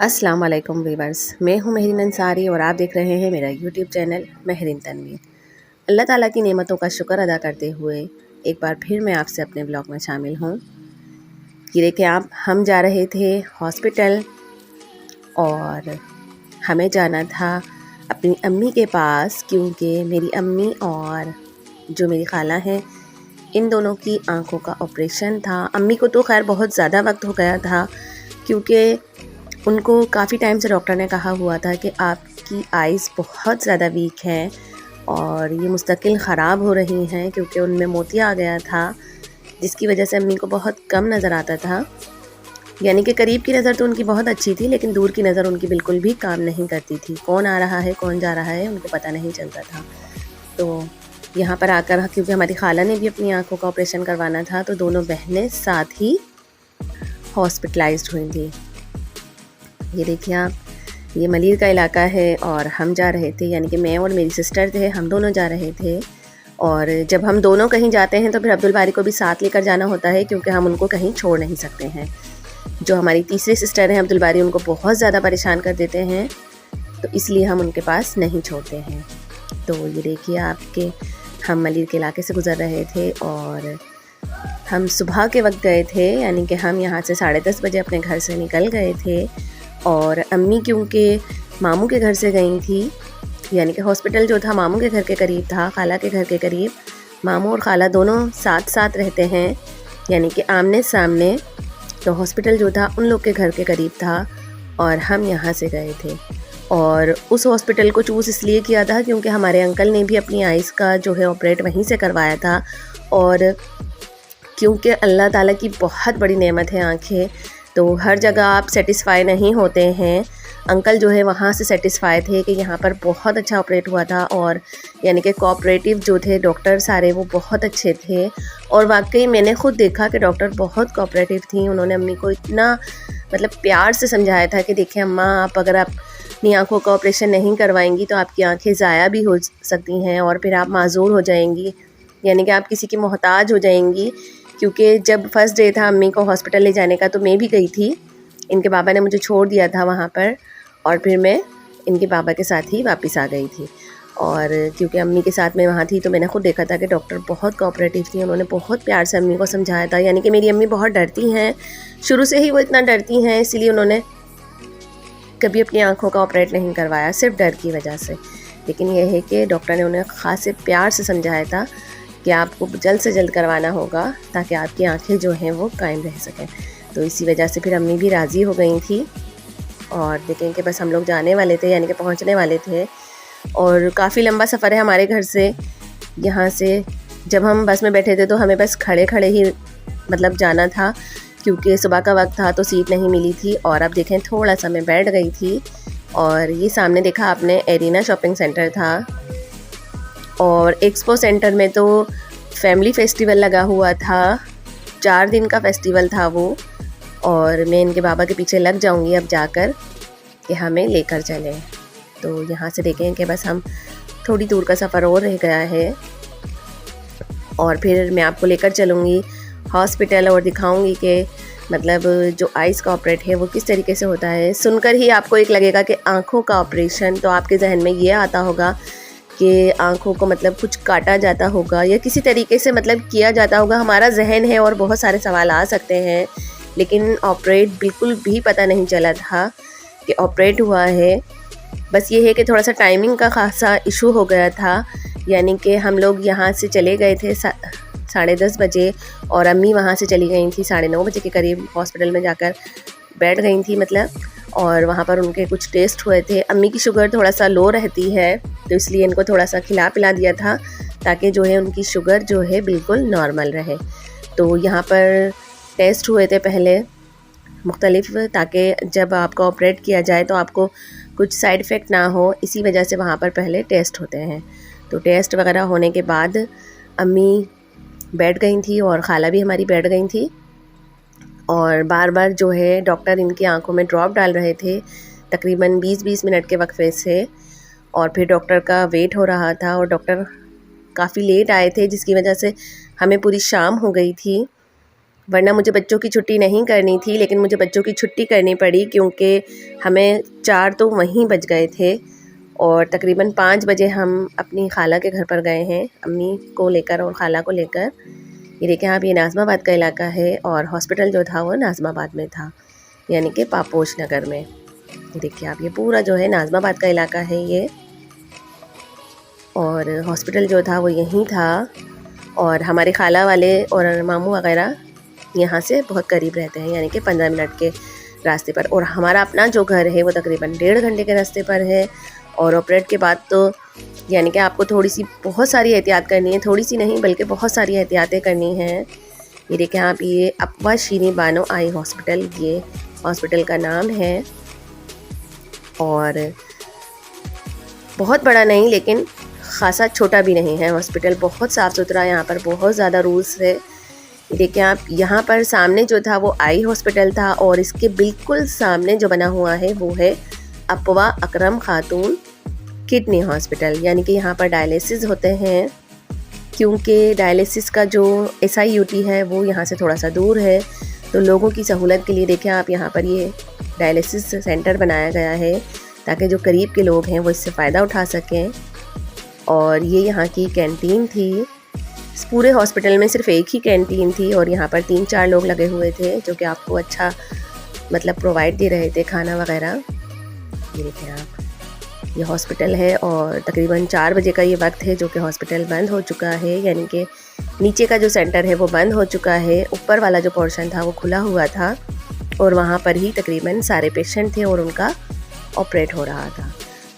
अस्सलाम वालेकुम वीवर्स, मैं हूं महरीन अंसारी और आप देख रहे हैं मेरा यूट्यूब चैनल महरीन तनवीर। अल्लाह ताला की नेमतों का शुक्र अदा करते हुए एक बार फिर मैं आपसे अपने ब्लॉग में शामिल हूं। ये देखिए आप, हम जा रहे थे हॉस्पिटल और हमें जाना था अपनी अम्मी के पास, क्योंकि मेरी अम्मी और जो मेरी खाला हैं इन दोनों की आंखों का ऑपरेशन था। अम्मी को तो खैर बहुत ज़्यादा वक्त हो गया था, क्योंकि उनको काफ़ी टाइम से डॉक्टर ने कहा हुआ था कि आपकी आइज़ बहुत ज़्यादा वीक हैं और ये मुस्तकिल ख़राब हो रही हैं, क्योंकि उनमें मोतिया आ गया था जिसकी वजह से अम्मी को बहुत कम नज़र आता था। यानी कि करीब की नज़र तो उनकी बहुत अच्छी थी, लेकिन दूर की नज़र उनकी बिल्कुल भी काम नहीं करती थी। कौन आ रहा है कौन जा रहा है उनको पता नहीं चलता था। तो यहाँ पर आकर, क्योंकि हमारी खाला ने भी अपनी आँखों का ऑपरेशन करवाना था, तो दोनों बहनें साथ ही हॉस्पिटलाइज्ड हुई थी। ये देखिए आप, ये मलिर का इलाका है और हम जा रहे थे, यानी कि मैं और मेरी सिस्टर थे, हम दोनों जा रहे थे। और जब हम दोनों कहीं जाते हैं तो फिर अब्दुल बारी को भी साथ लेकर जाना होता है, क्योंकि हम उनको कहीं छोड़ नहीं सकते हैं। जो हमारी तीसरी सिस्टर हैं अब्दुल बारी, उनको बहुत ज़्यादा परेशान कर देते हैं, तो इसलिए हम उनके पास नहीं छोड़ते हैं। तो ये देखिए आपके, हम मलिर के इलाके से गुज़र रहे थे और हम सुबह के वक्त गए थे, यानी कि हम यहाँ से 10:30 बजे अपने घर से निकल गए थे। और अम्मी क्योंकि मामू के घर से गई थी, यानी कि हॉस्पिटल जो था मामू के घर के करीब था, खाला के घर के करीब। मामू और खाला दोनों साथ साथ रहते हैं, यानी कि आमने सामने। तो हॉस्पिटल जो था उन लोग के घर के करीब था और हम यहाँ से गए थे। और उस हॉस्पिटल को चूज़ इसलिए किया था क्योंकि हमारे अंकल ने भी अपनी आइज़ का जो है ऑपरेट वहीं से करवाया था। और क्योंकि अल्लाह ताला की बहुत बड़ी नेमत है आँखें, तो हर जगह आप सेटिस्फाई नहीं होते हैं। अंकल जो है वहाँ से सेटिस्फाई थे कि यहाँ पर बहुत अच्छा ऑपरेट हुआ था, और यानी कि कोऑपरेटिव जो थे डॉक्टर सारे, वो बहुत अच्छे थे। और वाकई मैंने खुद देखा कि डॉक्टर बहुत कोऑपरेटिव थी। उन्होंने अम्मी को इतना मतलब प्यार से समझाया था कि देखिए अम्मा, आप अगर अपनी आँखों का ऑपरेशन नहीं करवाएंगी तो आपकी आँखें ज़ाया भी हो सकती हैं और फिर आप माजूर हो जाएंगी, यानी कि आप किसी की मोहताज हो जाएंगी। क्योंकि जब फर्स्ट डे था अम्मी को हॉस्पिटल ले जाने का, तो मैं भी गई थी। इनके बाबा ने मुझे छोड़ दिया था वहाँ पर और फिर मैं इनके बाबा के साथ ही वापस आ गई थी। और क्योंकि अम्मी के साथ मैं वहाँ थी तो मैंने खुद देखा था कि डॉक्टर बहुत कोऑपरेटिव थी। उन्होंने बहुत प्यार से अम्मी को समझाया था, यानी कि मेरी अम्मी बहुत डरती हैं, शुरू से ही वो इतना डरती हैं, इसीलिए उन्होंने कभी अपनी आँखों का ऑपरेट नहीं करवाया, सिर्फ डर की वजह से। लेकिन यह है कि डॉक्टर ने उन्हें ख़ास प्यार से समझाया था कि आपको जल्द से जल्द करवाना होगा ताकि आपकी आंखें जो हैं वो कायम रह सकें। तो इसी वजह से फिर अम्मी भी राज़ी हो गई थी। और देखें कि बस हम लोग जाने वाले थे, यानी कि पहुंचने वाले थे। और काफ़ी लंबा सफ़र है हमारे घर से यहाँ से। जब हम बस में बैठे थे तो हमें बस खड़े खड़े ही मतलब जाना था, क्योंकि सुबह का वक्त था तो सीट नहीं मिली थी। और अब देखें थोड़ा सा मैं बैठ गई थी और ये सामने देखा आपने एरिना शॉपिंग सेंटर था। और एक्सपो सेंटर में तो फैमिली फेस्टिवल लगा हुआ था, 4 दिन का फेस्टिवल था वो। और मैं इनके बाबा के पीछे लग जाऊंगी अब जाकर कि हमें लेकर चलें। तो यहाँ से देखें कि बस हम थोड़ी दूर का सफ़र और रह गया है और फिर मैं आपको लेकर चलूँगी हॉस्पिटल और दिखाऊंगी कि मतलब जो आइज़ का ऑपरेट है वो किस तरीके से होता है। सुनकर ही आपको एक लगेगा कि आँखों का ऑपरेशन, तो आपके जहन में ये आता होगा कि आँखों को मतलब कुछ काटा जाता होगा या किसी तरीके से मतलब किया जाता होगा। हमारा जहन है और बहुत सारे सवाल आ सकते हैं, लेकिन ऑपरेट बिल्कुल भी पता नहीं चला था कि ऑपरेट हुआ है। बस ये है कि थोड़ा सा टाइमिंग का खासा इशू हो गया था, यानी कि हम लोग यहाँ से चले गए थे 10:30 बजे और अम्मी वहाँ से चली गई थी 9:30 बजे के करीब। हॉस्पिटल में जाकर बैठ गई थी मतलब, और वहाँ पर उनके कुछ टेस्ट हुए थे। अम्मी की शुगर थोड़ा सा लो रहती है, तो इसलिए इनको थोड़ा सा खिला पिला दिया था ताकि जो है उनकी शुगर जो है बिल्कुल नॉर्मल रहे। तो यहाँ पर टेस्ट हुए थे पहले मुख्तलिफ, ताकि जब आपका ऑपरेट किया जाए तो आपको कुछ साइड इफ़ेक्ट ना हो, इसी वजह से वहाँ पर पहले टेस्ट होते हैं। तो टेस्ट वगैरह होने के बाद अम्मी बैठ गई थी और खाला भी हमारी बैठ गई थी। और बार बार जो है डॉक्टर इनकी आंखों में ड्रॉप डाल रहे थे, तकरीबन 20-20 मिनट के वक्फे से। और फिर डॉक्टर का वेट हो रहा था और डॉक्टर काफ़ी लेट आए थे, जिसकी वजह से हमें पूरी शाम हो गई थी। वरना मुझे बच्चों की छुट्टी नहीं करनी थी, लेकिन मुझे बच्चों की छुट्टी करनी पड़ी क्योंकि हमें 4 तो वहीं बज गए थे और तकरीबन 5 बजे हम अपनी खाला के घर पर गए हैं, अम्मी को लेकर और खाला को लेकर। ये देखें आप, ये नाज़माबाद का इलाका है और हॉस्पिटल जो था वो नाज़माबाद में था, यानी कि पापोश नगर में। ये देखिए आप, ये पूरा जो है नाज़माबाद का इलाका है ये, और हॉस्पिटल जो था वो यहीं था। और हमारे खाला वाले और मामू वगैरह यहाँ से बहुत करीब रहते हैं, यानी कि 15 मिनट के रास्ते पर। और हमारा अपना जो घर है वो तकरीबन 1.5 घंटे के रास्ते पर है। और ऑपरेट के बाद तो यानी कि आपको थोड़ी सी बहुत सारी एहतियात करनी है, थोड़ी सी नहीं बल्कि बहुत सारी एहतियातें करनी हैं। ये देखें आप, ये अप्पा शीनी बानो आई हॉस्पिटल, ये हॉस्पिटल का नाम है। और बहुत बड़ा नहीं लेकिन ख़ासा छोटा भी नहीं है हॉस्पिटल, बहुत साफ़ सुथरा, यहाँ पर बहुत ज़्यादा रूल्स है। देखिए आप, यहाँ पर सामने जो था वो आई हॉस्पिटल था और इसके बिल्कुल सामने जो बना हुआ है वो है अप्पवा अकरम खातून किडनी हॉस्पिटल, यानी कि यहाँ पर डायलिसिस होते हैं। क्योंकि डायलिसिस का जो SIUT है वो यहाँ से थोड़ा सा दूर है, तो लोगों की सहूलत के लिए देखें आप, यहाँ पर ये डायलिसिस सेंटर बनाया गया है ताकि जो करीब के लोग हैं वो इससे फ़ायदा उठा सकें। और ये यहाँ की कैंटीन थी, इस पूरे हॉस्पिटल में सिर्फ एक ही कैंटीन थी और यहाँ पर 3-4 लोग लगे हुए थे जो कि आपको अच्छा मतलब प्रोवाइड दे रहे थे खाना वगैरह। ये देखें आप, ये हॉस्पिटल है और तकरीबन 4 बजे का ये वक्त है जो कि हॉस्पिटल बंद हो चुका है, यानी कि नीचे का जो सेंटर है वो बंद हो चुका है, ऊपर वाला जो पोर्शन था वो खुला हुआ था और वहाँ पर ही तकरीबन सारे पेशेंट थे और उनका ऑपरेट हो रहा था।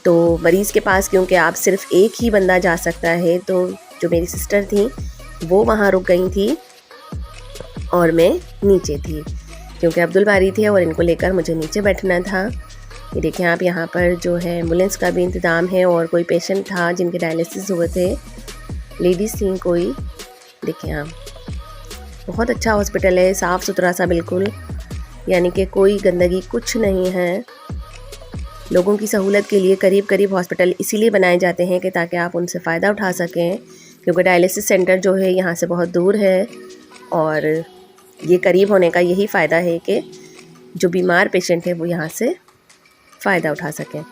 तो मरीज़ के पास क्योंकि आप सिर्फ एक ही बंदा जा सकता है, तो जो मेरी सिस्टर थी वो वहाँ रुक गई थी और मैं नीचे थी क्योंकि अब्दुल बारी थे और इनको लेकर मुझे नीचे बैठना था। ये देखें आप, यहाँ पर जो है एम्बुलेंस का भी इंतज़ाम है और कोई पेशेंट था जिनके डायलिसिस हुए थे, लेडीज़ थी कोई। देखें आप, बहुत अच्छा हॉस्पिटल है, साफ़ सुथरा सा बिल्कुल, यानी कि कोई गंदगी कुछ नहीं है। लोगों की सहूलत के लिए करीब करीब हॉस्पिटल इसीलिए बनाए जाते हैं कि ताकि आप उनसे फ़ायदा उठा सकें, क्योंकि डायलिसिस सेंटर जो है यहाँ से बहुत दूर है और ये करीब होने का यही फ़ायदा है कि जो बीमार पेशेंट है वो यहाँ से फ़ायदा उठा सकें।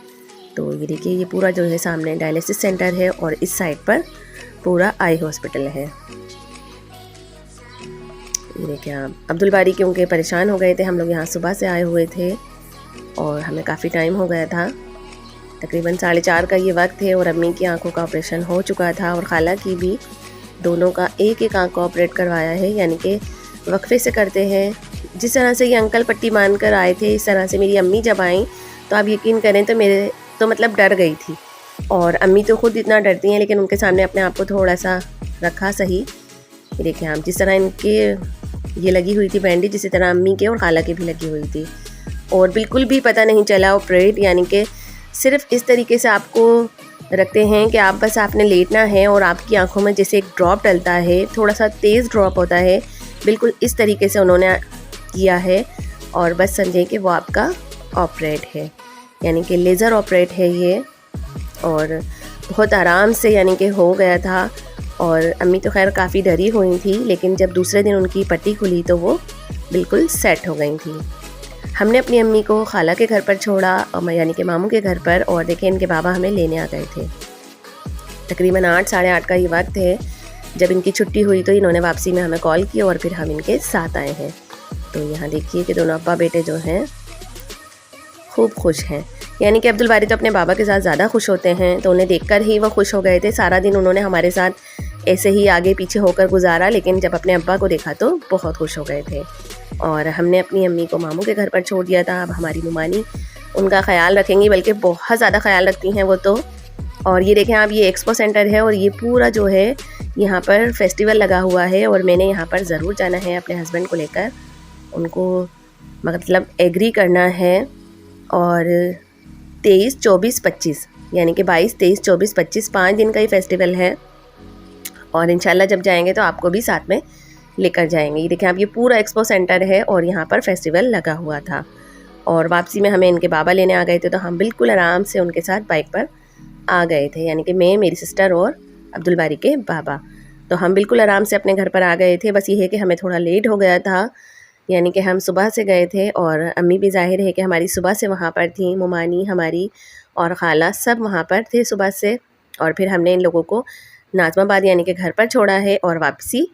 तो ये देखिए, ये पूरा जो है सामने डायलिसिस सेंटर है और इस साइड पर पूरा आई हॉस्पिटल है। ये देखिए आप, अब्दुल बारी क्योंकि परेशान हो गए थे, हम लोग यहाँ सुबह से आए हुए थे और हमें काफ़ी टाइम हो गया था, तकरीबन 4:30 का ये वक्त है और अम्मी की आंखों का ऑपरेशन हो चुका था और खाला की भी, दोनों का एक एक आंख का ऑपरेट करवाया है, यानी कि वक्फे से करते हैं। जिस तरह से ये अंकल पट्टी मान कर आए थे, इस तरह से मेरी अम्मी जब आई तो आप यकीन करें तो मेरे तो मतलब डर गई थी। और अम्मी तो खुद इतना डरती हैं लेकिन उनके सामने अपने आप को थोड़ा सा रखा सही। ये देखें हम, जिस तरह इनके ये लगी हुई थी बैंडेज, जिस तरह अम्मी के और खाला की भी लगी हुई थी और बिल्कुल भी पता नहीं चला ऑपरेट, यानी कि सिर्फ इस तरीके से आपको रखते हैं कि आप बस आपने लेटना है और आपकी आंखों में जैसे एक ड्रॉप डलता है, थोड़ा सा तेज़ ड्रॉप होता है, बिल्कुल इस तरीके से उन्होंने किया है और बस समझें कि वो आपका ऑपरेट है, यानी कि लेज़र ऑपरेट है ये। और बहुत आराम से यानी कि हो गया था और अम्मी तो खैर काफ़ी डरी हुई थी, लेकिन जब दूसरे दिन उनकी पट्टी खुली तो वो बिल्कुल सेट हो गई थी। हमने अपनी अम्मी को खाला के घर पर छोड़ा, यानी कि मामू के घर पर, और देखें इनके बाबा हमें लेने आ गए थे। तकरीबन 8 साढ़े 8 का ये वक्त है। जब इनकी छुट्टी हुई तो इन्होंने वापसी में हमें कॉल किया और फिर हम इनके साथ आए हैं। तो यहाँ देखिए कि दोनों अब्बा बेटे जो हैं खूब खुश हैं, यानी कि अब्दुल बारी तो अपने बाबा के साथ ज़्यादा खुश होते हैं, तो उन्हें देखकर ही वो खुश हो गए थे। सारा दिन उन्होंने हमारे साथ ऐसे ही आगे पीछे होकर गुजारा, लेकिन जब अपने अब्बा को देखा तो बहुत खुश हो गए थे। और हमने अपनी अम्मी को मामू के घर पर छोड़ दिया था। अब हमारी नुमानी उनका ख्याल रखेंगी, बल्कि बहुत ज़्यादा ख्याल रखती हैं वो तो। और ये देखें आप, ये एक्सपो सेंटर है और ये पूरा जो है यहाँ पर फेस्टिवल लगा हुआ है और मैंने यहाँ पर ज़रूर जाना है अपने हस्बैंड को लेकर, उनको मतलब एग्री करना है। और 23, 24, 25 यानी कि 22, 23, 24, 25 5 दिन का ही फेस्टिवल है और इंशाल्लाह जब जाएंगे तो आपको भी साथ में लेकर जाएंगे। ये देखें आप, ये पूरा एक्सपो सेंटर है और यहाँ पर फेस्टिवल लगा हुआ था और वापसी में हमें इनके बाबा लेने आ गए थे, तो हम बिल्कुल आराम से उनके साथ बाइक पर आ गए थे, यानी कि मैं, मेरी सिस्टर और अब्दुल बारी के बाबा। तो हम बिल्कुल आराम से अपने घर पर आ गए थे। बस ये है कि हमें थोड़ा लेट हो गया था, यानी कि हम सुबह से गए थे और अम्मी भी ज़ाहिर है कि हमारी सुबह से वहाँ पर थी। मुमानी हमारी और ख़ाला सब वहाँ पर थे सुबह से, और फिर हमने इन लोगों को नाज़माबाद यानी कि घर पर छोड़ा है और वापसी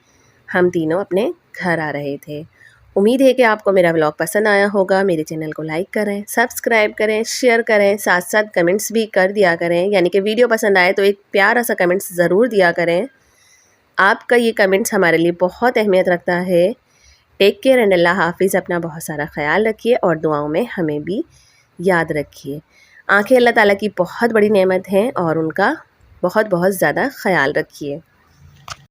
हम तीनों अपने घर आ रहे थे। उम्मीद है कि आपको मेरा व्लॉग पसंद आया होगा। मेरे चैनल को लाइक करें, सब्सक्राइब करें, शेयर करें, साथ साथ कमेंट्स भी कर दिया करें, यानी कि वीडियो पसंद आए तो एक प्यारा सा कमेंट्स ज़रूर दिया करें। आपका ये कमेंट्स हमारे लिए बहुत अहमियत रखता है। टेक केयर एंड अल्लाह हाफिज़। अपना बहुत सारा ख्याल रखिए और दुआओं में हमें भी याद रखिए। आँखें अल्लाह ताला की बहुत बड़ी नेमत हैं और उनका बहुत बहुत ज़्यादा ख्याल रखिए।